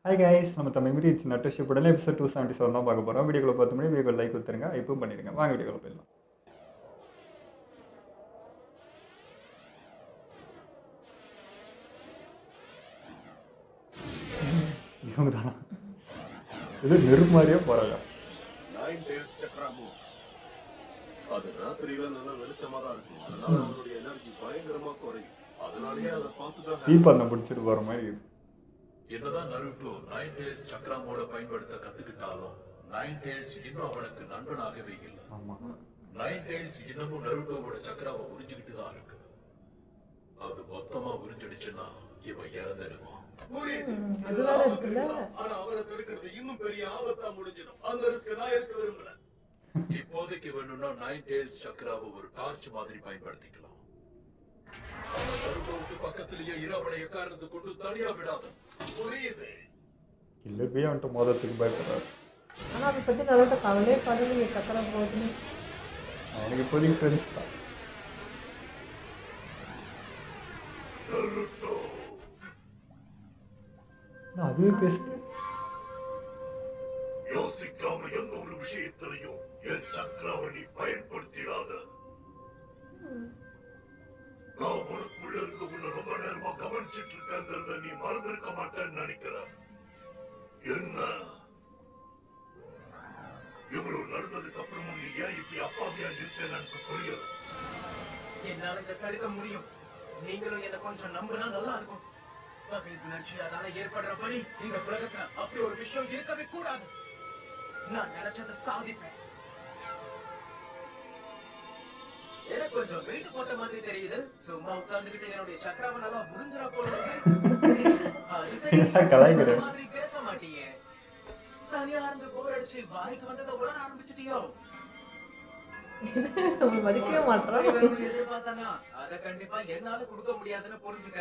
Hi guys, நம்ம தமிழ் மீறி நட்டு உடனே எபிசோட் 277 தான் பார்க்க போகிறோம். வீடியோக்குள்ள பார்த்து மணி வீடியோ லைக் கொடுத்துருங்க, இப்போ பண்ணிடுங்க. வாங்க வீடியோக்குள்ள போயிடலாம். இவங்க தானா? இது நெருப்பு மாதிரியே போகிறாங்க. அது ராத்திரியில நல்லா வெளிச்சமா தான் இருக்கும். அதனால அவனுடைய எனர்ஜி பயங்கரமா குறையும். அதனாலேயே அதை பார்த்துதான் தீப்பந்தம் பிடிச்சிட்டு போகிற மாதிரி இது. என்னதான் நருட்டோ நைன் டேல்ஸ் சக்கரமோட பயன்படுத்த கத்துக்கிட்டாலும் நைன் டேல்ஸ் இன்னும் அவனுக்கு நண்பனாகவே இல்லை. ஆமா, நைன் டேல்ஸ் இன்னமும் நருட்டோவோட சக்கராவை உறிஞ்சுக்கிட்டு தான் இருக்கு. அது மொத்தமா உறிஞ்சிடுச்சுன்னா இவன் இறந்துடுவான். ஆனா அவனை தடுக்கிறது இன்னும் பெரிய ஆபத்தா முடிஞ்சிடும். அந்த ரிஸ்க் நான் எடுக்க விரும்பல. இப்போதைக்கு வேணும்னா நைன் டேல்ஸ் சக்கராவை ஒரு டார்ச் மாதிரி பயன்படுத்திக்கலாம். பக்கத்திலேயே இரவனை எக்காரணத்தை கொண்டு தனியா விடாத. புரியுது? இல்லை போய் அவன்கிட்ட மோதத்துக்கு பயப்படுறாரு. ஆனா அதை பத்தி நிறைய கவலையே படலையே. சக்கரை போகுதுன்னு அவனுக்கு இப்போதைக்கு ஃப்ரெண்ட்ஸ் தான். அதுவே பேசுது. யோசிக்காம எந்த ஒரு விஷயத்திலையும் என் சக்கராவை நீ பயன்படுத்திடாத. நான் உனக்குள்ள இருந்து உன்னை ரொம்ப நேரமா கவனிச்சிட்டு இருக்கேங்கிறத நீ மறந்திருக்க மாட்டேன்னு நினைக்கிறேன். என்ன இவ்வளவு நடந்ததுக்கு அப்புறமும் நீ ஏன் இப்படி அப்பாவியா இருக்கேன்னு எனக்கு புரியல. என்னால இதை தடுக்க முடியும். நீங்களும் என்ன கொஞ்சம் நம்பினா நல்லா இருக்கும். பகை உணர்ச்சியால ஏற்படுற வழி இந்த உலகத்துல அப்படி ஒரு விஷயம் இருக்கவே கூடாது. நான் நினைச்சதை சாதிப்பேன். எனக்கு கொஞ்சம் வெயிட் போட்ட மாதிரி தெரியுது. சும்மா உட்கார்ந்துகிட்டு என்னுடைய சக்கராவை நல்லா முடிஞ்சிடா போல இருக்கு. மாதிரி பேச மாட்டீங்க. தனியா இருந்து போர் அடிச்சு வாய்க்கு வந்ததை உடனே ஆரம்பிச்சிட்டியோ? மதிக்கவே மாட்டேன். எதிர்பார்த்தானா அதை கண்டிப்பா என்னால கொடுக்க முடியாதுன்னு புரிஞ்சுக்க.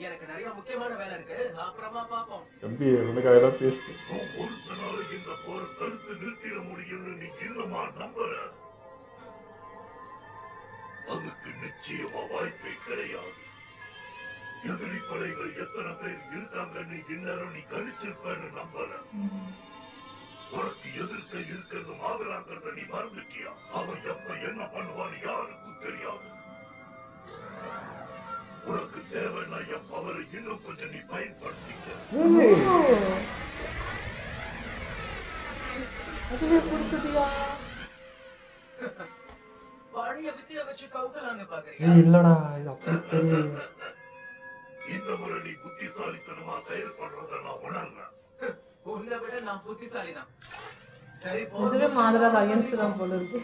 எனக்கு நிறைய முக்கியமான வேலை இருக்கு. அப்புறமா பாப்போம். தம்பி உனக்காக தான் பேசுது. ஒருத்தனால இந்த போரை தடுத்து நிறுத்திட முடியும்னு நீ இன்னுமா நம்புற? அதுக்கு நிச்சயமா வாய்ப்பே கிடையாது. எதிரி படைகள் எத்தனை பேர் இருக்காங்கன்னு இந்நேரம் நீ கணிச்சிருப்பேன்னு நம்புறேன். உனக்கு எதிர்க்க இருக்கிறது மாதராங்கிறத நீ மறந்துட்டியா? அவன் எப்ப என்ன பண்ணுவான்னு யாருக்கும் தெரியாது. உனக்கு தேவைன்னா என் பவரை இன்னும் கொஞ்சம் நீ பயன்படுத்திக்க. அதுவே கொடுக்குதியா? பழைய வித்திய வச்சு கவுக்கலான்னு பாக்குறீங்க? இல்லடா, இது அப்படி தெரியும். இந்த முறை நீ புத்திசாலித்தனமா செயல்படுறத நான் உணர்றேன். உன்னை விட நான் புத்திசாலிதான். சரி, இதுவே மாதராக அகேன்ஸ்ட் தான் போல இருக்கு.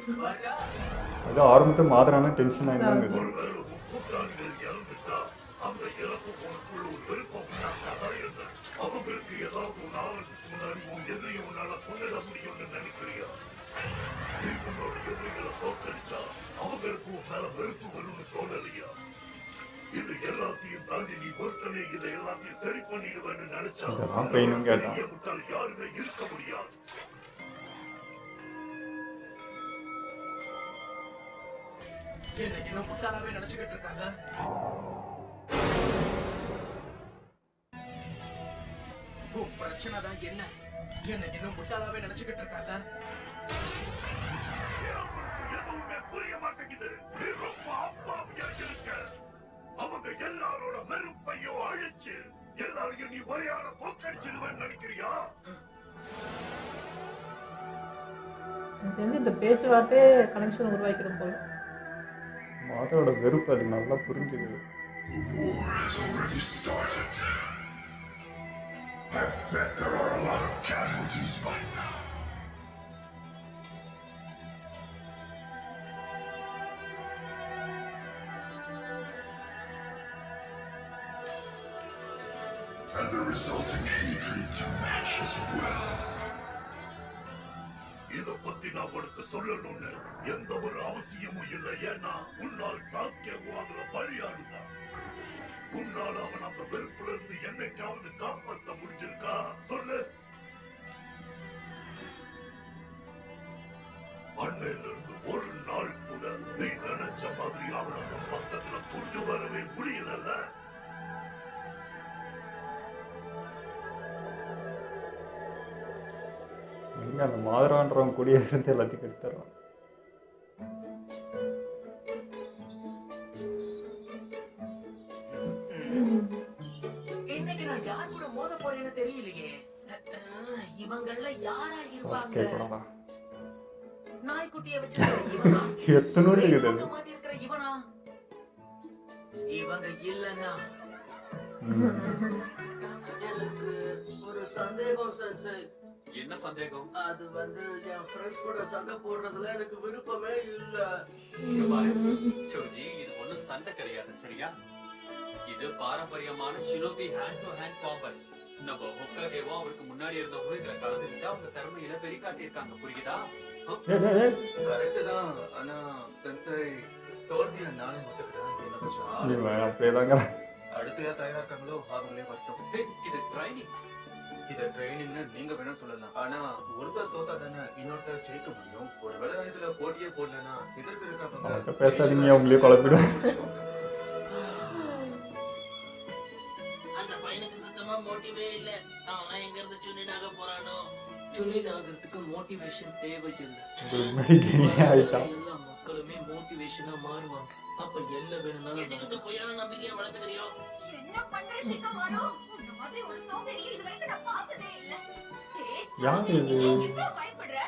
அது ஆரம்பத்தில் மாதரான டென்ஷன் ஆகிடுவாங்க. ஒருவேளை கூட்டாளிகள் இறந்துட்டா அந்த இறப்பு உனக்குள்ள ஒரு விருப்பம் உண்டாக்காதான் இருந்தேன். அவங்களுக்கு ஏதாவது ஒரு ஆவணத்துக்கு முன்னாடி உன் எதிரியை உன்னால கொண்டிட முடியும்னு நினைக்கிறியா? நீ உன்னோட எதிரிகளை தோற்கடிச்சா அவங்களுக்கு உன் மேல வெறுப்பு வரும்னு தோணலையா? இது எல்லாத்தையும் தாண்டி நீ ஒருத்தனே இதை எல்லாத்தையும் சரி பண்ணிடுவேன்னு நினைச்சா முட்டால் யாருமே இருக்க முடியாது. என்ன இன்னும் முட்டாளாவே நினைச்சுக்கிட்டு இருக்காங்க. பிரச்சனை தான் என்ன? என்ன இன்னும் முட்டாளாவே நினைச்சுக்கிட்டு இருக்காங்க. எதுவுமே புரிய மாட்டேங்குது. நீ ரொம்ப அப்பாவியா இருக்க. அவங்க எல்லாரோட வெறுப்பையும் அழிச்சு எல்லாரையும் நீ ஒரே ஆள தோற்கடிச்சிடுவேன்னு நினைக்கிறியா? எனக்கு தெரிஞ்சு இந்த பேச்சுவார்த்தை கனெக்ஷன் உருவாக்கிடும் போல. மாதரோட வெறுப்பு அது நல்லா புரிஞ்சுக்குது. The war has already started. I bet there are a lot of casualties by now. And the resulting hatred to match as well. இதை பத்தி நான் உனக்கு சொல்லணும்னு எந்த ஒரு அவசியமும் இல்லை. ஏன்னா உன்னால் சாஸ்தியாவும் அதுல பலியாடுதான். உன்னால் அவன் அந்த வெறுப்புல இருந்து என்னைக்காவது காப்பாற்ற முடிஞ்சிருக்கா? சொல்லு. அன்னையில இருந்து ஒரு நாள் கூட நீ நினைச்ச மாதிரி அவனை பக்கத்துல கொண்டு வரவே முடியல. எங்க அந்த மாதரான்றவன் கூடிய இருந்து எல்லாத்தையும் எடுத்துறான். இன்னைக்கு நான் யார் கூட மோத போறேன்னு தெரியலையே. இவங்கள யாரா இருப்பாங்க? கேட்கலாம் நாய்க்குட்டியை வச்சு இவனா? எத்தனை இருக்குது அது. மாட்டிருக்கிற இவனா? இவங்க இல்லன்னா எனக்கு ஒரு சந்தேகம் சென்சே. என்ன சந்தேகம்? அது வந்து என் ஃப்ரெண்ட்ஸ் கூட சண்டை போடுறதுல எனக்கு விருப்பமே இல்ல. சோஜி, இது ஒண்ணும் சண்டை கிடையாது, சரியா? இது பாரம்பரியமான shinobi hand to hand combat. நம்ம ஹொக்காகேவோ அவருக்கு முன்னாடி இருந்தவங்க இதுல கலந்துக்கிட்டு அவங்க திறமையில வெளிக்காட்டியிருக்காங்க, புரியுதா? கரெக்ட் தான். ஆனா சென்சை தோல்வியை நானே ஒத்துக்கிறேன். என்ன கொஞ்சம் அப்படியேதாங்க அடுத்து யார் தயாராக்காங்களோ அவங்களே வரட்டும். இது ட்ரைனிங். இத ட்ரைனிங்னு நீங்க வேணா சொல்லலாம். ஆனா ஒருத்தர் தோத்தா தானே இன்னொருத்தர் ஜெயிக்க முடியும். ஒருவேளை நான் இதுல போட்டியே போடலன்னா எதிர்த்து இருக்காங்க பேசாதீங்க, அவங்களே குழப்பிடும். அந்த பையனுக்கு சுத்தமா மோட்டிவே இல்ல. அவனா எங்க இருந்து சுனினாக போறானோ. சுனின் ஆகிறதுக்கு மோட்டிவேஷன் தேவையில்லை. ஆயிட்டான். எல்லா மக்களுமே மோட்டிவேஷனா மாறுவாங்க. அப்ப என்ன வேணும்னாலும் பொய்யான நம்பிக்கையை வளர்த்துக்கிறியோ? என்ன பண்ற சிக்கமாரோ? இந்த மாதிரி ஒரு சோம்பேறி இது வரைக்கும் நான் பார்த்ததே இல்ல. யார் இது? எவ்வளவு பயப்படுற?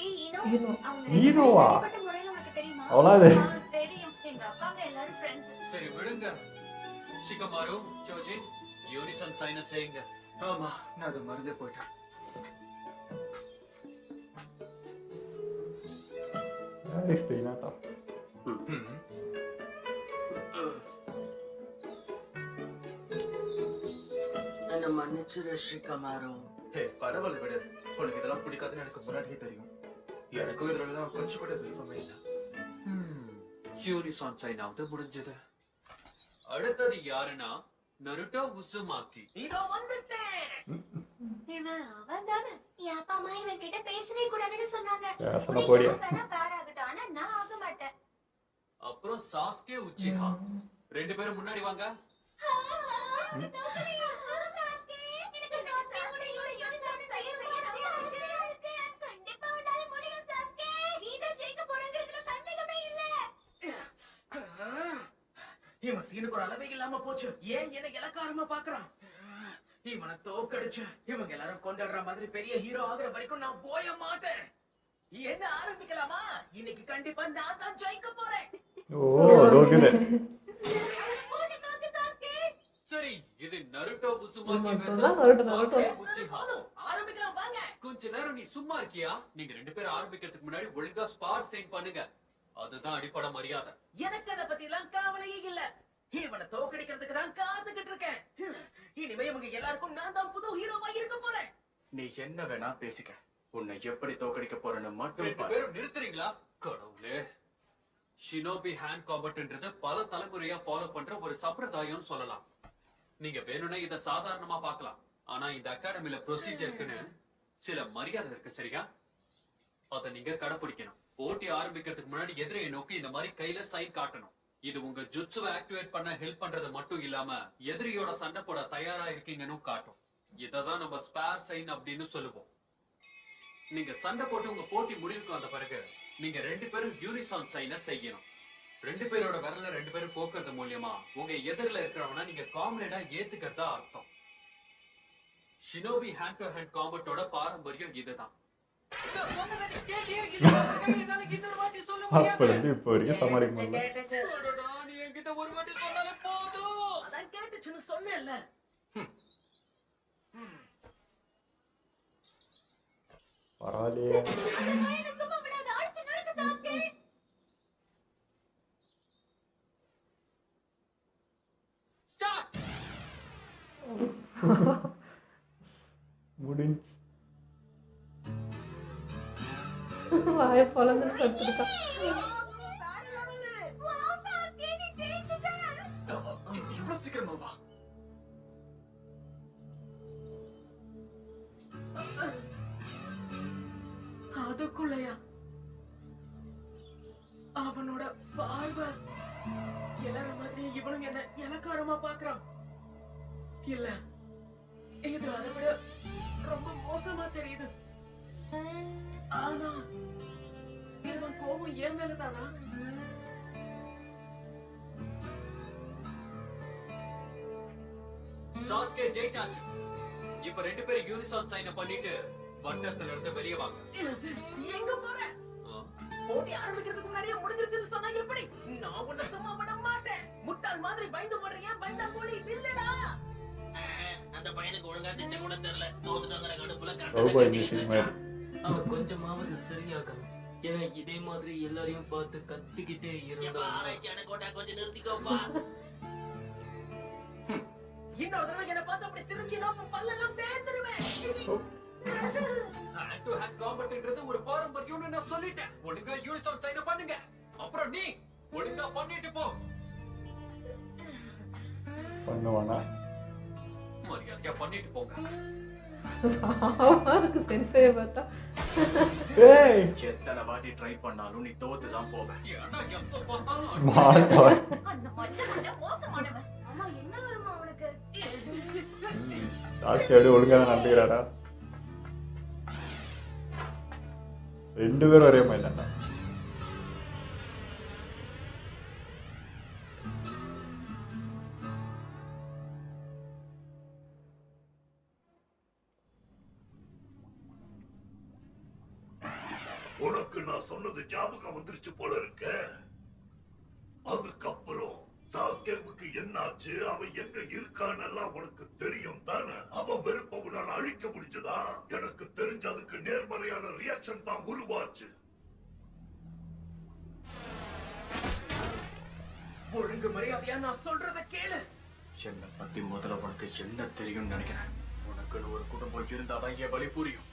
ஏய் ஈனோ, ஈனோ. அவங்க ஈனோவா? எப்படிப்பட்ட முறையில உனக்கு தெரியுமா? அவ்வளவு தெரியும். எங்க அப்பாங்க எல்லாரும் ஃப்ரெண்ட்ஸ். சரி விடுங்க. ஷிகமாரு, சோஜி, யூனிசன் சைன செய்யுங்க. ஆமா, நான் அதை மறந்தே போயிட்டேன். என்ன மன்னிச்சிரு ஸ்ரீகமாரு. பரவாயில்ல விடு. உனக்கு இதெல்லாம் பிடிக்காதுன்னு எனக்கு முன்னாடியே தெரியும். எனக்கும் இதுலாம் கொஞ்சம் கூட விருப்பமே இல்லை. யூனிசான் சைனாவது முடிஞ்சது. அடுத்தது யாருன்னா நருட்டோ உசுமாக்கி. இதோ வந்துட்டேன். இவன் அவன்தானே. என் அப்பா அம்மா இவன் கிட்ட பேசவே கூடாதுன்னு சொன்னாங்க. பேசல போடியா. வேணா பேர் ஆகட்டும், ஆனா நான் ஆக மாட்டேன். அப்புறம் சாஸ்கே உச்சிஹா. ரெண்டு பேரும் முன்னாடி வாங்க. இவன் சீனுக்கு ஒரு அளவே இல்லாம போச்சு. ஏன் என்ன இலக்காரமா பாக்குறான்? இவனை தோக்கடிச்சு இவங்க எல்லாரும் கொண்டாடுற மாதிரி பெரிய ஹீரோ ஆகுற வரைக்கும் நான் போய மாட்டேன். என்ன ஆரம்பிக்கலாமா? இன்னைக்கு கண்டிப்பா நான் தான் ஜெயிக்க போறேன். சரி, இது நருட்டோ உசுமாக்கி மட்டும்தான் நருட்டோ. உச்சிஹா. ஆரம்பிக்கலாம் வாங்க. கொஞ்ச நேரம் நீ சும்மா இருக்கியா? நீங்க ரெண்டு பேரும் ஆரம்பிக்கிறதுக்கு முன்னாடி ஒழுங்கா ஸ்பாட் சைன் பண்ணுங்க. அதுதான் அடிப்படை மரியாதை. எனக்கு அதை பத்தி எல்லாம் கவலையே இல்ல. இவனை தோக்கடிக்கிறதுக்கு தான் காத்துக்கிட்டு இருக்கேன். இனிமே இவங்க எல்லாருக்கும் நான் தான் புது ஹீரோவா இருக்க போறேன். நீ என்ன வேணா பேசிக்க. உன்னை எப்படி தோக்கடிக்க போறேன்னு மட்டும் ரெண்டு பாரு. பேரும் நிறுத்துறீங்களா? கடவுளே. ஷினோபி ஹேண்ட் காம்பட்ன்றது பல தலைமுறையா ஃபாலோ பண்ற ஒரு சம்பிரதாயம் சொல்லலாம். நீங்க வேணும்னா இத சாதாரணமா பார்க்கலாம். ஆனா இந்த அகாடமில ப்ரொசீஜருக்குன்னு சில மரியாதை இருக்கு, சரியா? அத நீங்க கடைபிடிக்கணும். போட்டி ஆரம்பிக்கிறதுக்கு முன்னாடி எதிரியை நோக்கி இந்த மாதிரி கையில சைன் காட்டணும். இது உங்க ஜுட்சுவை ஆக்டிவேட் பண்ண ஹெல்ப் பண்றது மட்டும் இல்லாம எதிரியோட சண்டை போட தயாரா இருக்கீங்கன்னு காட்டும். இததான் நம்ம ஸ்பேர் சைன் அப்படின்னு சொல்லுவோம். நீங்க சண்டை போட்டு உங்க போட்டி முடிவுக்கு வந்த பிறகு நீங்க ரெண்டு பேரும் யூனிசான் சைனை செய்யணும். ரெண்டு பேரோட விரல ரெண்டு பேரும் போக்குறது மூலியமா உங்க எதிரில இருக்கிறவனா நீங்க காம்ரேடா ஏத்துக்கிறதா அர்த்தம். ஷினோபி ஹேண்ட் டு ஹேண்ட் காம்பட்டோட பாரம்பரியம் இதுதான். அப்ப இருந்து இப்போ வரைக்கும் சமாளிக்க முடியல. நீ என்கிட்ட ஒரு வாட்டி சொன்னாலே போதும். அதான் கேட்டுச்சுன்னு சொன்னேன்ல. பரவாயில்லையே. சும்மா விடாத, அடிச்சு நறுக்கு சாஸ்கே. ஸ்டார்ட். முடிஞ்சு. வாய பொழந்து படுத்துருக்கான். இவ்வளவு சீக்கிரமா வா. அதுக்குள்ளயா? அவனோட பார்வை எல்லாரும் மாதிரி இவனுங்க என்ன இலக்காரமா பாக்குறான். இல்ல, இது அதை விட ரொம்ப மோசமா தெரியுது. ஆனா இவன் கோபம் ஏன் மேலதானா? சாஸ்கே ஜெயிச்சாச்சு. இப்ப 2 பேரும் யூனிசான் சைனை பண்ணிட்டு வட்டத்துல இருந்து வெளியே வாங்க. எங்க போற? போட்டி ஆரம்பிக்கிறதுக்கு முன்னாடியே முடிஞ்சிருச்சுன்னு சொன்னா எப்படி? நான் உன்னை சும்மா விட மாட்டேன். முட்டாள் மாதிரி பயந்து போடுறீங்க. பயந்தா போடி இல்லடா. அந்த பையனுக்கு ஒழுங்கா திட்ட கூட தெரியல. தோத்துட்டாங்கற கடுப்புல கண்டத அவன் கொஞ்சமாவது சரியாகணும். ஏன்னா இதே மாதிரி எல்லாரையும் பார்த்து கத்திக்கிட்டே இருந்தா ஆராய்ச்சியான கோட்டா கொஞ்சம் நிறுத்திக்கோப்பா. இன்னொரு தடவை என்ன பார்த்து அப்படி சிரிச்சினா பல்லெல்லாம் பேத்துருவேன். ஹேண்ட் டு ஹேண்ட் காம்பேட்ன்றது ஒரு பாரம்பரியம்னு நான் சொல்லிட்டேன். ஒழுங்கா யூனிசான் சைனை பண்ணுங்க. அப்புறம் நீ ஒழுங்கா பண்ணிட்டு போ. பண்ணுவானா? மரியாதையா பண்ணிட்டு போங்க. பாவமா இருக்கு சென்சையை பார்த்தா. ஏய் எத்தனை வாட்டி ட்ரை பண்ணாலும் நீ தோத்து தான் போவ. ஏன்னா எப்ப பார்த்தாலும் மாட்டவன். அந்த மச்சமண்ட மோசமானவன். அம்மா என்ன வருமா உனக்கு? சாஸ்கே அப்படியே ஒழுங்கா தான் நடந்துக்கிறாரா? 2 பேரும் ஒரே மாதிரி தான்டா. உனக்கு நான் சொன்னது ஞாபகம் வந்துருச்சு போல இருக்க. அதுக்கப்புறம் சாஸ்கேவுக்கு என்னாச்சு, அவன் எங்க இருக்கானெல்லாம் உனக்கு தெரியும் தானே? அவன் வெறுப்ப உன்னால அழிக்க முடிஞ்சதா? எனக்கு தெரிஞ்ச அதுக்கு நேர்மறையான ரியாக்ஷன் தான் உருவாச்சு. ஒழுங்கு மரியாதையா நான் சொல்றத கேளு. என்னை பத்தி முதல்ல உனக்கு என்ன தெரியும்னு நினைக்கிறேன். உனக்குன்னு ஒரு குடும்பம் இருந்தாதான் என் வழி புரியும்.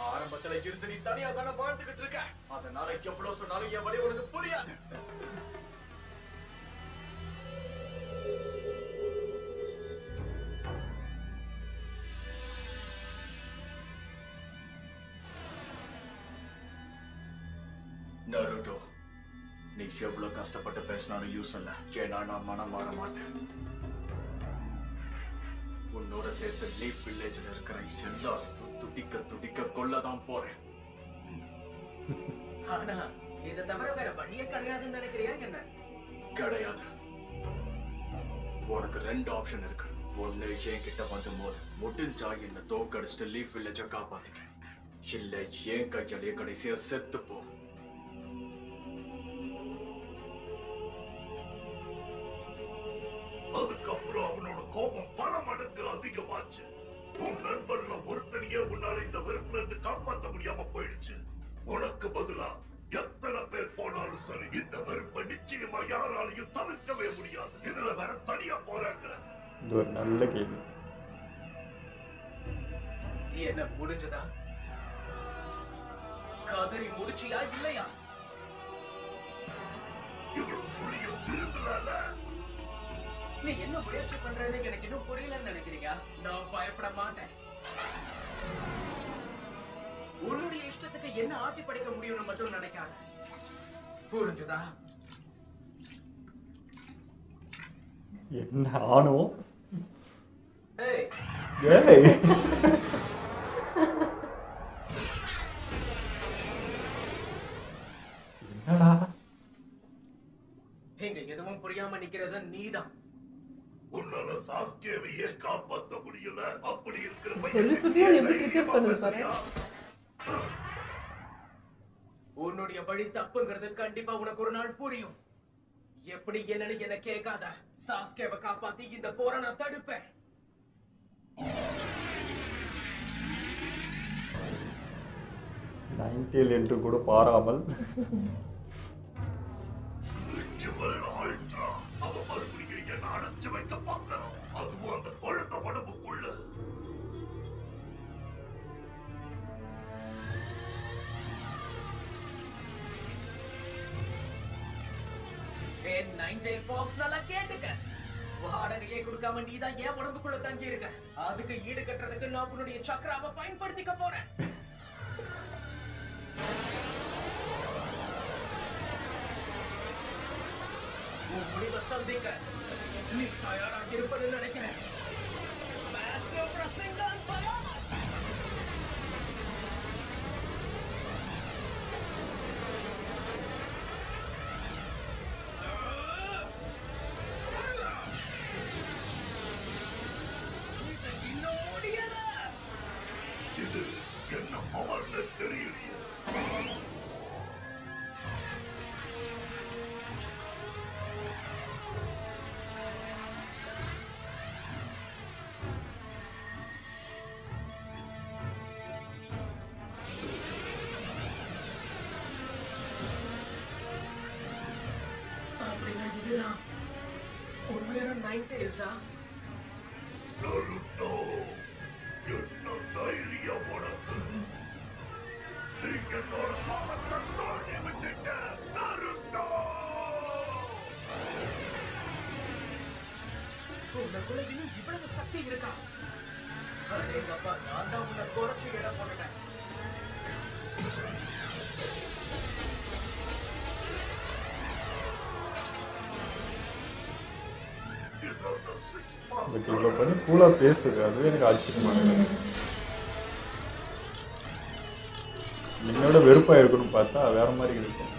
ஆரம்பத்துல இருந்து நீ தனியா தானே வாழ்ந்துகிட்டு இருக்க. அதனால எவ்வளவு சொன்னாலும் என் வழி உனக்கு புரியாது. நருட்டோ, நீ எவ்வளவு கஷ்டப்பட்டு பேசினாலும் யூஸ் இல்ல. ஏன்னா நான் மனம் மாற மாட்டேன். உன்னோட சேர்த்து லீப் வில்லேஜ்ல இருக்கிற எல்லாரும் துடிக்க துடிக்க கொல்லதான் போறேன். ஆனா இதை தவிர வேற வழியே கிடையாதுன்னு நினைக்கிறியா என்ன? கிடையாது. உனக்கு 2 ஆப்ஷன் இருக்கு. ஒண்ணு என் கிட்ட வந்து மோது, முடிஞ்சா என்ன தோக்கடிச்சுட்டு லீஃப் வில்லேஜ காப்பாத்திக்க. இல்ல என் கையாலேயே கடைசியா செத்து போ. அதுக்கப்புறம் அவனோட கோபம் பல மடங்கு அதிகமாச்சு. உன் நண்பர்ல ஒருத்தனையே உன்னால இந்த வெறுப்புல இருந்து காப்பாற்ற முடியாம போயிடுச்சு. உனக்கு பதிலா எத்தனை பேர் போனாலும் சரி, இந்த வெறுப்பை நிச்சயமா யாராலையும் தவிர்க்கவே முடியாது. இதுல வேற தனியா போராடுற. இது ஒரு நல்ல கேள்வி. என்ன முடிஞ்சதா? கதறி முடிச்சியா இல்லையா? இவ்வளவு சொல்லியும் திரும்பல. நீ என்ன முயற்சி பண்றேன்னு எனக்கு இன்னும் புரியலன்னு நினைக்கிறீங்க? நான் பயப்பட மாட்டேன். உன்னுடைய இஷ்டத்துக்கு என்ன ஆட்சி படைக்க முடியும்னு மட்டும் நினைக்காத. புரிஞ்சுதா? என்ன ஆணும்? ஏய், ஏய் என்னடா? இங்க எதுவும் புரியாம நிக்கிறது நீதான். உன்னால சாஸ்கேவையே காப்பாத்த முடியல. அப்படி இருக்கிற சொல்லி சொல்லி அது எப்படி ட்ரிகர் பண்ணுது பாரு. உன்னுடைய வழி தப்புங்கிறது கண்டிப்பா உனக்கு ஒரு நாள் புரியும். எப்படி என்னன்னு என்ன கேட்காத. சாஸ்கேவை காப்பாத்தி இந்த போரை நான் தடுப்பேன். நைன்டில் என்று கூட பாராமல் ரிச்சுவல் ஆல்ட்ரா. அவ மறுபடியும் என்ன அடைச்சு வைக்க பார்க்கறான். அதுவும் அந்த குழந்தை உடம்புக்குள்ள. ஏன் நைன்டெயில் பாக்ஸ் நல்லா கேட்டுக்க. வாடகையே கொடுக்காம நீதான் ஏன் உடம்புக்குள்ள தங்கி இருக்க. அதுக்கு ஈடு கட்டுறதுக்கு நான் உன்னுடைய சக்கராவை பயன்படுத்திக்க போறேன். உன் முடிவை சந்திக்க நீ தயாராக இருப்பதுன்னு நினைக்கிறேன். Master Pressing on fire! இதுதான் உண்மையான நைன் டேல்ஸா? நருட்டோ, என்ன தைரியம் உனக்கு? நீ என்னோட மாமத்தை தாண்டி விட்டுட்ட, நருட்டோ! உனக்குள்ள இன்னும் இவ்வளவு சக்தி இருக்கா? அடேங்கப்பா, நான் தான் உன்னை குறைச்சு இட போட்டுட்டேன். பட் இவ்வளோ பண்ணி கூலாக பேசுது, அதுவே எனக்கு ஆச்சரியமாக இருக்கு. என்னோட வெறுப்பாக இருக்கணும்னு பார்த்தா வேற மாதிரி இருக்கும்.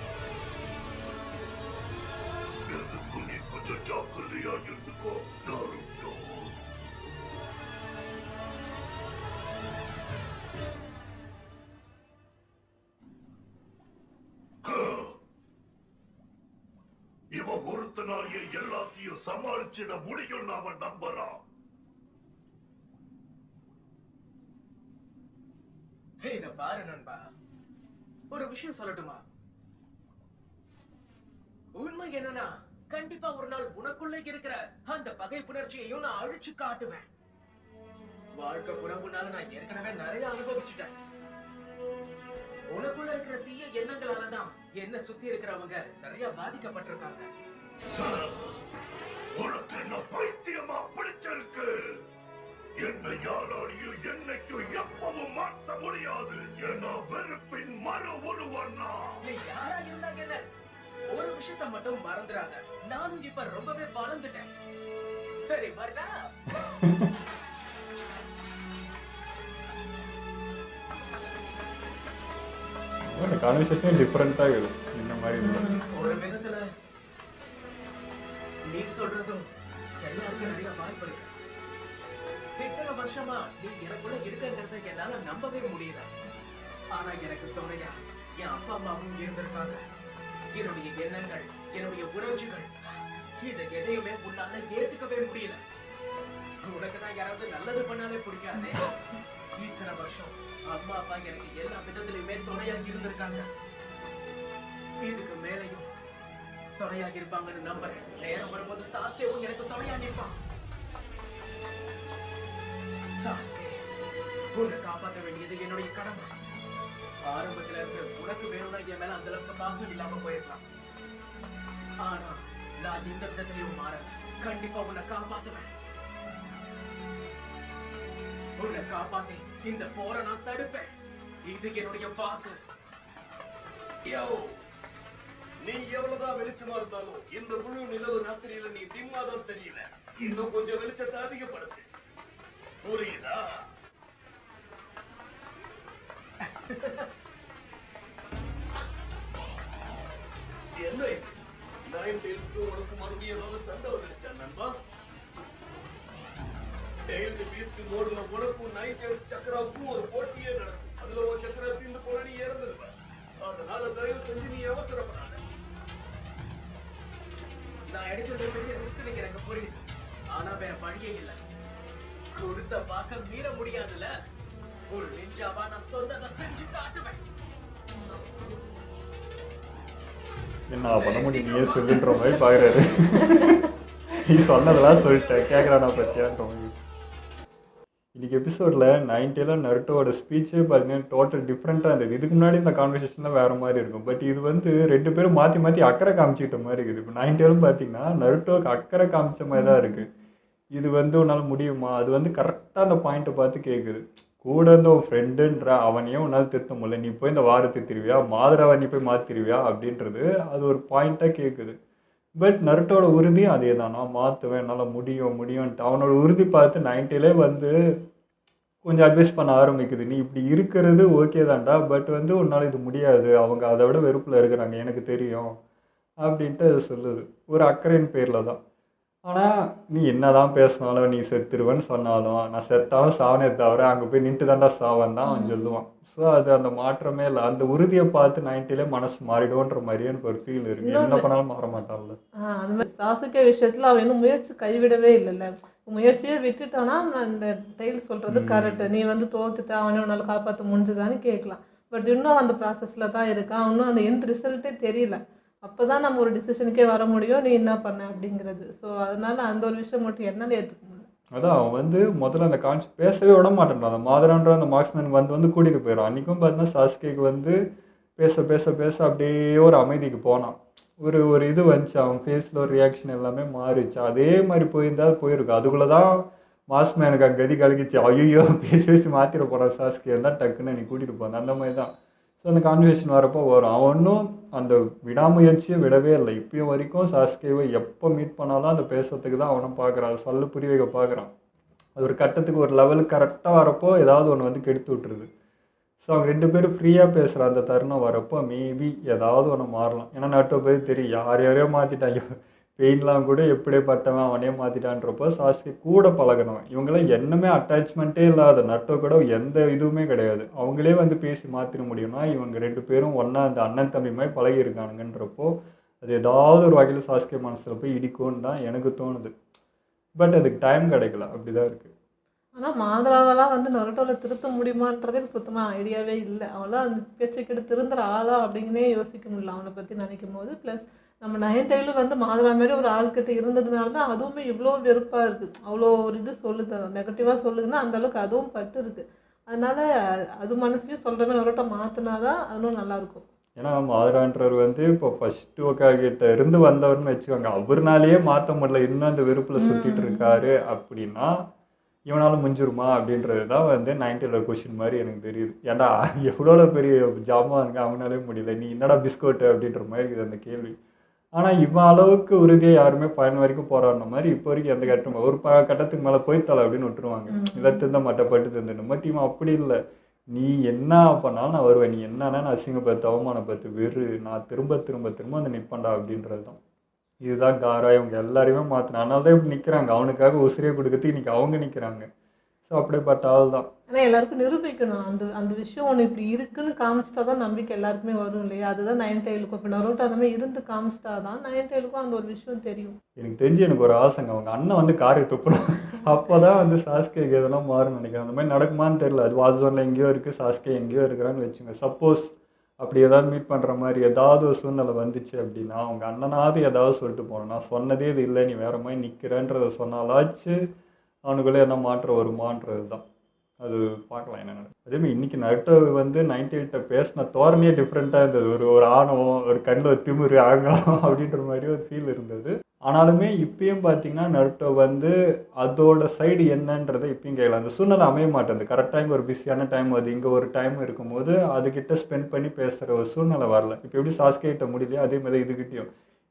எதுக்கு நீ கொஞ்சம் ஜாக்கிரதையா இருந்துக்கோ, நருட்டோ. இவன் ஒருத்தனாலேயே எல்லாத்தையும் சமாளிச்சிட முடியும்னு அவன் நம்புறான். இத பாரு நண்பா, ஒரு விஷயம் சொல்லட்டுமா? உண்மை என்னன்னா, கண்டிப்பா ஒரு நாள் உனக்குள்ள இருக்கிற அந்த பகை புணர்ச்சியையும் நான் அழிச்சு காட்டுவேன். வாழ்க்கை புறம்புனால நான் ஏற்கனவே நிறைய அனுபவிச்சுட்டேன். உனக்குள்ள இருக்கிற தீய எண்ணங்களாலதான் என்ன சுத்தி இருக்கிறவங்க நிறைய பாதிக்கப்பட்டிருக்காங்க. உனக்கு என்ன பைத்தியமா பிடிச்சிருக்கு? என்னை யாராலையும் என்னைக்கும் எப்பவும் மாற்ற முடியாது. ஏன்னா வெறுப்பின் மறு உருவன்னா. நீ யாரா இருந்தா என்ன, ஒரு விஷயத்த மட்டும் மறந்துடாத, நானும் இப்ப ரொம்பவே வளர்ந்துட்டேன். சரி வரடா. இந்த கான்வர்சேஷனே டிஃப்ரெண்ட்டாக இருக்குது இந்த மாதிரி இருந்தால். ஒரு விதத்துல நீ சொல்றதும் சரியா இருக்க நிறைய வாய்ப்பு இருக்கு. இத்தனை வருஷமா நீ எனக்குள்ள இருக்கங்கிறத என்னால நம்பவே முடியல. ஆனா எனக்கு துணையா என் அப்பா அம்மாவும் இருந்திருக்காங்க. என்னுடைய எண்ணங்கள், என்னுடைய உணர்ச்சிகள், இதை எதையுமே உன்னால ஏத்துக்கவே முடியல. உனக்குதான் யாராவது நல்லது பண்ணாலே பிடிக்காதே. இத்தனை வருஷம் அம்மா அப்பா எனக்கு எல்லா விதத்திலுமே துணையாக இருந்திருக்காங்க. இதுக்கு மேலையும் துணையாக இருப்பாங்கன்னு நம்புறேன். நேரம் வரும்போது சாஸ்தேவும் எனக்கு துணையாக இருப்பான். சாஸ்தே, உன்னை காப்பாற்ற வேண்டியது என்னுடைய கடமை. ஆரம்பத்துல இருந்து உனக்கு வேணும்னா என் மேல அந்த அளவுக்கு பாசம் இல்லாம போயிருக்கலாம். ஆனா நான் எந்த விதத்திலையும் மாறல. கண்டிப்பா உன்னை காப்பாத்துவேன். உன்னை காப்பாத்தி இந்த போரை நான் தடுப்பேன். இது என்னுடைய வாக்கு. நீ எவ்வளவுதான் வெளிச்சமா இருந்தாலும் இந்த முழு நிலவு ராத்திரியில நீ டிம்மாதான் தெரியல. இன்னும் கொஞ்சம் வெளிச்சத்தை அதிகப்படுத்து, புரியுதா? என்ன நைன் டேல்ஸ்க்கு உனக்கு மறுபடியும் ஏதாவது சண்டை வந்துருச்சா நண்பா? டெய்ல்டு பீஸ்ட் மோடுல உனக்கும் நைன் டேல்ஸ் சக்கராவுக்கும் ஒரு போட்டியே நடக்கும். அதுல ஒரு சக்கரா தீர்ந்து போன நீ இறந்துருவ. அதனால தயவு செஞ்சு நீ அவசரப்படாத. நான் எடுக்கிற பெரிய ரிஸ்க் எனக்கு புரியுது. ஆனா வேற வழியே இல்லை. கொடுத்த பார்க்க மீற முடியாதுல. ஒரு நிஞ்சாவா நான் சொன்னதை செஞ்சு காட்டுவேன். என்ன பண்ண முடியும், நீயே சொல்லுன்ற மாதிரி பார்க்குறாரு. நீ சொன்னதெல்லாம் சொல்லிட்டேன், கேட்குறானா பத்தியான்ற மாதிரி. இன்னைக்கு எபிசோடில் 90ல நருட்டோட ஸ்பீச்சே பார்த்தீங்கன்னா டோட்டல் டிஃப்ரெண்ட்டாக இருந்தது. இதுக்கு முன்னாடி இந்த கான்வர்சேஷன்லாம் வேறு மாதிரி இருக்கும். பட் இது வந்து ரெண்டு பேரும் மாற்றி மாற்றி அக்கறை காமிச்சிக்கிட்ட மாதிரி இருக்குது. இப்போ 90லும் பார்த்தீங்கன்னா நருட்டோக்கு அக்கறை காமிச்ச மாதிரி தான் இருக்குது. இது வந்து உன்னால் முடியுமா, அது வந்து கரெக்டாக அந்த பாயிண்ட்டை பார்த்து கேட்குது. கூட இருந்த உன் ஃப்ரெண்டுன்ற அவனையும் உன்னால் திருத்த முடியல, நீ போய் இந்த வாரத்தை திருவியா, மாதராவை நீ போய் மாற்றிருவியா அப்படின்றது அது ஒரு பாயிண்ட்டாக கேட்குது. பட் நருட்டோட உறுதி அதே தான், நான் மாற்றுவேன், என்னால் முடியும்ன்ட்டு அவனோட உறுதி பார்த்து 90லே வந்து கொஞ்சம் அட்வைஸ் பண்ண ஆரம்பிக்குது. நீ இப்படி இருக்கிறது ஓகே தான்டா, பட் வந்து உன்னால் இது முடியாது, அவங்க அதை விட வெறுப்பில் இருக்கிறாங்க எனக்கு தெரியும் அப்படின்ட்டு அது சொல்லுது. ஒரு அக்கறையின் பேரில் தான். ஆனால் நீ என்ன தான் பேசினாலும், நீ செத்துருவேன்னு சொன்னாலும், நான் செத்தாலும் சாவனே தவிர அங்கே போய் நின்று தாண்டா சாவன் தான் அவன் சொல்லுவான். ஸோ அது அந்த மாற்றமே இல்லை. அந்த உறுதியை பார்த்து 90லே மனசு மாறிடுவோன்ற மாதிரியே எனக்கு ஒரு ஃபீல் இருக்குது. என்ன பண்ணாலும் மாற மாட்டான்ல. அந்த மாதிரி சாசுகே விஷயத்தில் அவன் இன்னும் முயற்சி கைவிடவே இல்லைல்ல. முயற்சியே விட்டுட்டானா அந்த டைல் சொல்கிறது கரெக்டு. நீ வந்து தோத்துட்டு அவனே உன்னால் காப்பாற்ற முடிஞ்சுதான்னு கேட்கலாம். பட் இன்னும் அந்த ப்ராசஸில் தான் இருக்கான். இன்னும் அந்த எண்ட் ரிசல்ட்டே தெரியல. அப்போ தான் நம்ம ஒரு டிசிஷனுக்கே வர முடியும் நீ என்ன பண்ண அப்படிங்கிறது. ஸோ அதனால அந்த ஒரு விஷயம் மட்டும் என்னால் ஏற்றுக்க முடியல. அதான் அவன் வந்து முதல்ல அந்த பேசவே விட மாட்டேன்றான். அந்த மாதரான்ற அந்த மார்க்ஸ்மேன் வந்து கூட்டிகிட்டு போயிடும். அன்றைக்கும் பார்த்தீங்கன்னா சாஸ்கேக்கு வந்து பேச பேச பேச அப்படியே ஒரு அமைதிக்கு போனான். ஒரு இது வந்துச்சு, அவன் ஃபேஸில் ஒரு ரியாக்ஷன் எல்லாமே மாறிச்சு. அதே மாதிரி போயிருந்தால் போயிருக்கு. அதுக்குள்ளே தான் மார்க்ஸ்மேனுக்கு கதி கலக்கிச்சு. ஐயோ பேசி பேசி மாற்றிட போகிறான் சாஸ்கே தான் டக்குன்னு நீ கூட்டிகிட்டு போன அந்த மாதிரி தான். ஸோ அந்த கான்வர்சேஷன் வரப்போ வரும். அவன் ஒன்றும் அந்த விடாமுயற்சியை விடவே இல்லை. இப்பயும் வரைக்கும் சாஸ்கேவை எப்போ மீட் பண்ணாலும் அந்த பேசுறதுக்கு தான் அவனும் பார்க்குறான். அது சொல்ல புரிய வைக்க பார்க்குறான். அது ஒரு கட்டத்துக்கு ஒரு லெவலுக்கு கரெக்டாக வரப்போ ஏதாவது ஒன்று வந்து கெடுத்து விட்டுருது. ஸோ அவங்க 2 பேரும் ஃப்ரீயாக பேசுகிற அந்த தருணம் வரப்போ மேபி ஏதாவது ஒன்று மாறலாம். ஏன்னா நட்டோ போய் தெரியும் யாரையோ மாற்றிட்டாங்க. பெயின்லாம் கூட எப்படிப்பட்டவன் அவனே மாற்றிட்டான்றப்போ சாஸ்கே கூட பழகணும். இவங்களாம் என்னமே அட்டாச்மெண்ட்டே இல்லாத நட்டோ கூட எந்த இதுவுமே கிடையாது. அவங்களே வந்து பேசி மாற்றிட முடியும்னா இவங்க 2 பேரும் ஒன்றா அந்த அண்ணன் தம்பி மாதிரி பழகியிருக்கானுங்கன்றப்போ அது ஏதாவது ஒரு வகையில் சாஸ்கே மனசில் போய் இடிக்கும்னு தான் எனக்கு தோணுது. பட் அதுக்கு டைம் கிடைக்கல, அப்படி தான் இருக்குது. ஆனால் மாதராவெல்லாம் வந்து நருட்டோவில் திருத்த முடியுமான்றதே எனக்கு சுத்தமாக ஐடியாவே இல்லை. அவளாம் அந்த பேச்சைக்கிட்ட திருந்துற ஆளா அப்படிங்கன்னே யோசிக்க முடியல அவனை பற்றி நினைக்கும் போது. ப்ளஸ் நம்ம நயன்டைலும் வந்து மாதரா மாரி ஒரு ஆள்கிட்ட இருந்ததுனால தான் அதுவுமே இவ்வளோ வெறுப்பாக இருக்குது. அவ்வளோ ஒரு இது சொல்லுது, நெகட்டிவாக சொல்லுதுன்னா அந்தளவுக்கு அதுவும் பட்டு இருக்குது. அதனால் அது மனசையும் சொல்கிற மாதிரி நருட்டை மாற்றினா தான் அதுவும் நல்லாயிருக்கும். ஏன்னா மாதரான்றவர் வந்து இப்போ ஃபர்ஸ்ட் ஒக்காகிட்ட இருந்து வந்தவர்னு வச்சுக்கோங்க. அவர்னாலேயே மாற்ற முடியல, இன்னும் அந்த வெறுப்பில் சுற்றிட்டு இருக்காரு அப்படின்னா இவனால் முடிஞ்சிருமா அப்படின்றது தான் வந்து 90ல் கொஷின் மாதிரி எனக்கு தெரியுது. ஏன்டா எவ்வளோ பெரிய ஜாமான் இருக்கு அவனாலே முடியல, நீ என்னடா பிஸ்கோட்டு அப்படின்ற மாதிரி இருக்குது அந்த கேள்வி. ஆனால் இவன் அளவுக்கு உறுதியாக யாருமே பயன் வரைக்கும் போராடின மாதிரி இப்போ வரைக்கும் எந்த கட்டமும் ஒரு கட்டத்துக்கு மேலே போய்த்தலை அப்படின்னு விட்டுருவாங்க. இதை திருந்த மட்டப்பட்டு தந்துட்டு மட்டும் இவன் அப்படி இல்லை. நீ என்ன பண்ணாலும் நான் வருவேன், நீ என்னன்னா நான் அசிங்கப்பத்து அவமானப்பத்து வெறு நான் திரும்ப திரும்ப திரும்ப வந்து நிற்பேன்டா அப்படின்றது தான். இதுதான் காரா இவங்க எல்லாரையுமே மாற்றினா. அதனால தான் இப்படி நிற்கிறாங்க. அவனுக்காக உசிரியை கொடுக்கறதுக்கு இன்றைக்கி அவங்க நிற்கிறாங்க. ஸோ அப்படிப்பட்ட ஆள் தான். ஆனால் எல்லாருக்கும் நிரூபிக்கணும். அந்த விஷயம் ஒன்று இப்படி இருக்குன்னு காமிச்சிட்டா தான் நம்பிக்கை எல்லாருக்குமே வரும் இல்லையா? அதுதான் நயன்டைலுக்கும். இப்போ நருட்டோ அந்த மாதிரி இருந்து காமிச்சிட்டா தான் நயன்டைலுக்கும் அந்த ஒரு விஷயம் தெரியும். எனக்கு தெரிஞ்சு எனக்கு ஒரு ஆசைங்க, அவங்க அண்ணன் வந்து காரை துப்பணும். அப்போ தான் வந்து சாஸ்கேக்கு எதெல்லாம் மாறும்னு நினைக்கிறேன். அந்த மாதிரி நடக்குமான்னு தெரியல. அது வாஸ்வானில் எங்கேயோ இருக்குது, சாஸ்கே எங்கேயோ இருக்கிறான்னு வச்சுங்க. சப்போஸ் அப்படி ஏதாவது மீட் பண்ணுற மாதிரி ஏதாவது ஒரு சூழ்நிலை வந்துச்சு அப்படின்னா அவங்க அண்ணனாவது ஏதாவது சொல்லிட்டு போகணும். நான் சொன்னதே இது இல்லை, நீ வேறு மாதிரி நிற்கிறேன்றதை சொன்னாலாச்சு அவனுக்குள்ளே என்ன மாற்றம் வருமானது தான். அது பார்க்கலாம் என்ன நடக்கும். அதேமாதிரி இன்றைக்கி நருட்டோ வந்து 98 பேசின தோரணையே டிஃப்ரெண்ட்டாக இருந்தது. ஒரு ஆணவம், ஒரு கண்ணில் ஒரு திமிரு ஆங்காரம் அப்படின்ற மாதிரி ஒரு ஃபீல் இருந்தது. ஆனாலுமே இப்பயும் பார்த்தீங்கன்னா நருட்டோ வந்து அதோட சைடு என்னன்றதை இப்பயும் கேட்கலாம். அந்த சூழ்நிலை அமைய மாட்டேங்குது. கரெக்டாக இங்கே ஒரு பிஸியான டைம் வருது, இங்கே ஒரு டைம் இருக்கும்போது அதுக்கிட்ட ஸ்பெண்ட் பண்ணி பேசுகிற ஒரு சூழ்நிலை வரல. இப்போ எப்படி சாஸ்கே கிட்ட முடியலையோ அதே மாதிரி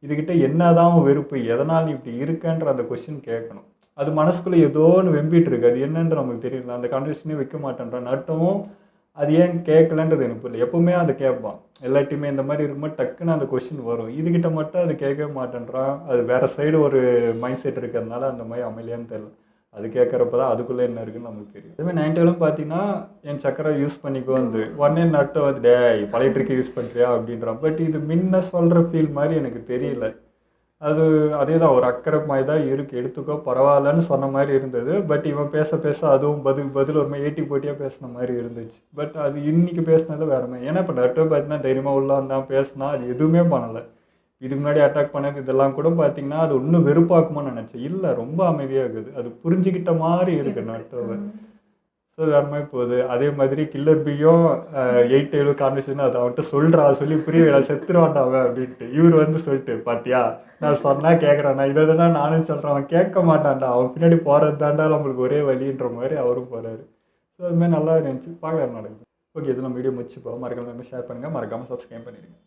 இதுக்கிட்ட என்னதான் வெறுப்பு, எதனால் நீ இப்படி இருக்கன்ற அந்த கொஸ்டின் கேட்கணும். அது மனசுக்குள்ளே ஏதோ ஒன்று வெம்பிட்டு இருக்கு. அது என்னன்ற நமக்கு தெரியல. அந்த கான்வர்சேஷனே வைக்க மாட்டேன்றான். நருட்டோவும் அது ஏன் கேட்கலன்றது எனக்கு புரியல. எப்பவுமே அதை கேட்பான். எல்லாத்தையுமே இந்த மாதிரி இருக்கும்போது டக்குன்னு அந்த கொஸ்டின் வரும். இதுகிட்ட மட்டும் அது கேட்கவே மாட்டேன்றான். அது வேறு சைடு ஒரு மைண்ட் செட் இருக்கிறதுனால அந்த மாதிரி அமையலையான்னு தெரியல. அது கேட்குறப்ப தான் அதுக்குள்ளே என்ன இருக்குன்னு நமக்கு தெரியும். அதுமாதிரி 90லும் பார்த்தீங்கன்னா என் சக்கரை யூஸ் பண்ணிக்கோ வந்து உடனே நருட்டோ வந்து பழைய ட்ரிக்கை யூஸ் பண்ணுறியா அப்படின்றான். பட் இது முன்ன சொல்கிற ஃபீல் மாதிரி எனக்கு தெரியல. அதே தான் ஒரு அக்கறை மாதிரி தான் இருக்குது, எடுத்துக்கோ பரவாயில்லன்னு சொன்ன மாதிரி இருந்தது. பட் இவன் பேச பேச அதுவும் பதில் ஒரு மாதிரி ஏட்டி போட்டியாக பேசின மாதிரி இருந்துச்சு. பட் அது இன்றைக்கி பேசினது வேறு மாதிரி. ஏன்னா இப்போ நருட்டோ பார்த்தீங்கன்னா தைரியமாக உள்ள வந்தான் பேசினா அது எதுவுமே பண்ணலை. இதுக்கு முன்னாடி அட்டாக் பண்ணது இதெல்லாம் கூட பார்த்தீங்கன்னா அது இன்னும் வெறுப்பாக்குமான்னு நினச்சேன். இல்லை, ரொம்ப அமைதியாக இருக்குது. அது புரிஞ்சுக்கிட்ட மாதிரி இருக்குது நருட்டோவை. ஸோ வேறு மாதிரி போகுது. அதே மாதிரி கில்லர் பியும் 8 கான்வர்சேஷன் அது அவன்கிட்ட சொல்கிறா சொல்லி புரியல செத்துருவான்டாவன் அப்படின்ட்டு. இவர் வந்து சொல்லிட்டு பார்த்தியா நான் சொன்னால் கேட்குறான், நான் இதை தானே நானும் சொல்கிறேன், அவன் கேட்க மாட்டான்டா, அவன் பின்னாடி போகிறது தாண்டா நம்மளுக்கு ஒரே வழின்ற மாதிரி அவரும் போகிறாரு. ஸோ அதுமாதிரி நல்லா இருந்துச்சு. பார்க்கலாம் நடக்குது. ஓகே, இதில் வீடியோ முடிச்சுப்போம். மறக்காம ஷேர் பண்ணுங்கள், மறக்காமல் சப்ஸ்கிரைப் பண்ணிடுங்க.